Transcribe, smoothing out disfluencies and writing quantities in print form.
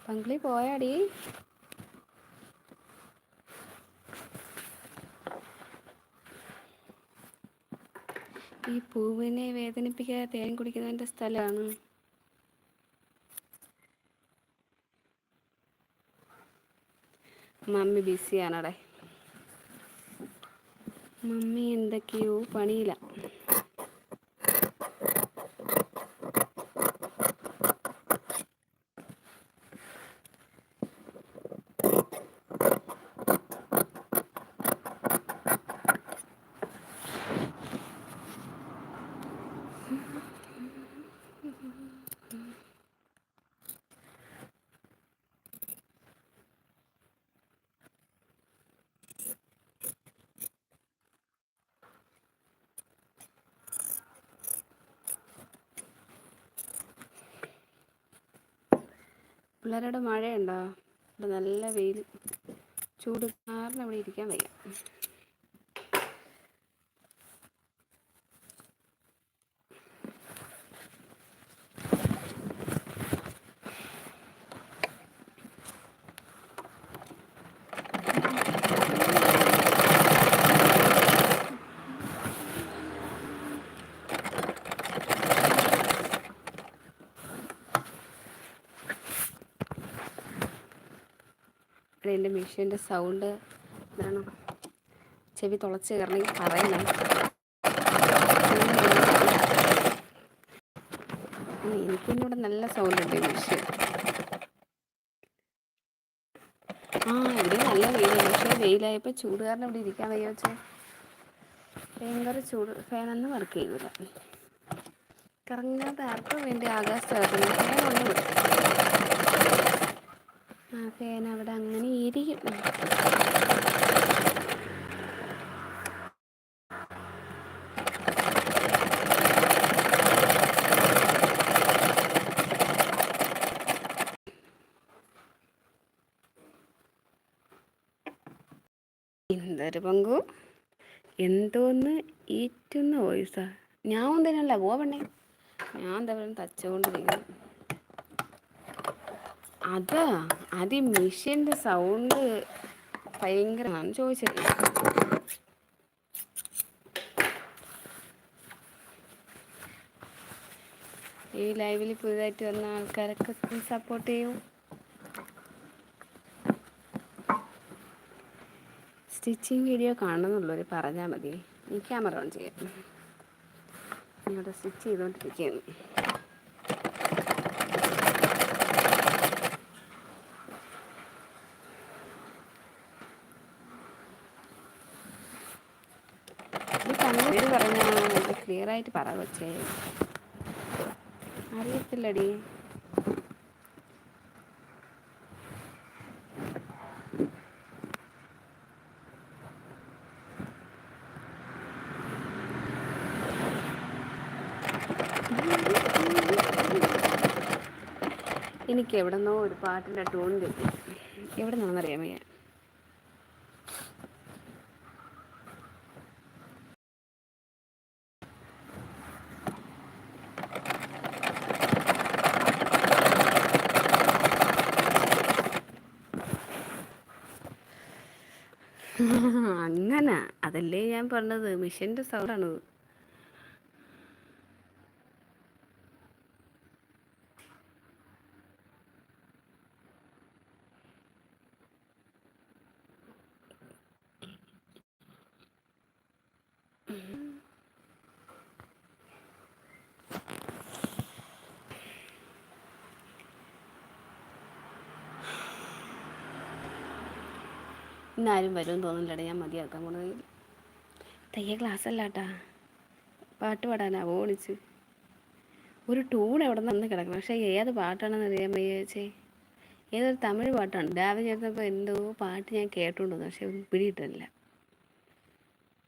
പങ്കിളി പോയാടി? ഈ പൂവിനെ വേദനിപ്പിക്കാതെ തേൻ കുടിക്കുന്നതിൻ്റെ സ്ഥലമാണ്. മമ്മി ബിസിയാണടെ. മമ്മി എന്തൊക്കെയോ പണിയില്ല. പിള്ളേരുടെ മഴയുണ്ടോ? ഇവിടെ നല്ല വെയിൽ, ചൂട് കാരണം ഇവിടെ ഇരിക്കാൻ വയ്യ. എൻ്റെ മെഷീൻ്റെ സൗണ്ട് എന്താണ് ചെവി തുളച്ച് കയറണമെങ്കിൽ പറയണം. എനിക്കിന്ന് ഇവിടെ നല്ല സൗണ്ട് ഉണ്ട് മെഷീൻ. ഇവിടെ നല്ല വെയിലാണ്. പക്ഷേ വെയിലായപ്പോൾ ചൂട് കാരണം ഇവിടെ ഇരിക്കാൻ വയ്യ. വെച്ചാൽ ഭയങ്കര ചൂട്. ഫാനൊന്നും വർക്ക് ചെയ്യൂല. കറങ്ങാതെ ആർക്കും വേണ്ടി ആകാശത്തിറക്കുന്നു. ഫാനുണ്ട്. ഫാൻ അവിടെ അങ്ങനെ ഇരിക്കും. എന്തൊരു പങ്കു എന്തോന്ന് ഈറ്റുന്ന വോയിസാ. ഞാൻ ഒന്നിനല്ല പോവണ്ണേ. ഞാൻ എന്താ പറയുക തച്ചുകൊണ്ടിരിക്കുന്നു. അത് ഈ മെഷീൻ്റെ സൗണ്ട് ഭയങ്കരമാണ് ചോദിച്ചത്. ഈ ലൈവിൽ പുതുതായിട്ട് വന്ന ആൾക്കാരൊക്കെ സപ്പോർട്ട് ചെയ്യും. സ്റ്റിച്ചിങ് വീഡിയോ കാണണമെന്നുള്ളവർ പറഞ്ഞാൽ മതി. ഈ ക്യാമറ ഓൺ ചെയ്യാം. ഇവിടെ സ്റ്റിച്ച് ചെയ്തുകൊണ്ടിരിക്കുകയാണ്. ഈ പേര് പറഞ്ഞാൽ ക്ലിയർ ആയിട്ട് പറ കൊച്ചേ. അറിയത്തില്ലടി. എനിക്ക് എവിടെ നിന്നോ ഒരു പാട്ടിൻ്റെ ടൂൺ കിട്ടി. എവിടെ നിന്നാണെന്നറിയാൻ വയ്യ. അങ്ങനെ അതല്ലേ ഞാൻ പറഞ്ഞത്, മെഷീൻ്റെ സൗണ്ടാണത്. ഇന്നാരും വരുമെന്ന് തോന്നുന്നില്ലടേ. ഞാൻ മതിയാക്കാൻ പോണത്. തയ്യ ക്ലാസ് അല്ല കേട്ടാ, പാട്ട് പാടാനാ ഓടിച്ച്. ഒരു ടൂൺ എവിടെ നിന്ന് കിടക്കണം. പക്ഷേ ഏത് പാട്ടാണെന്ന് അറിയാൻ വയ്യച്ചേ. ഏതൊരു തമിഴ് പാട്ടാണ്. രാവിലെ ചേർന്നപ്പോൾ എന്തോ പാട്ട് ഞാൻ കേട്ടുകൊണ്ടുവന്നു. പക്ഷെ പിടിയിട്ടില്ല.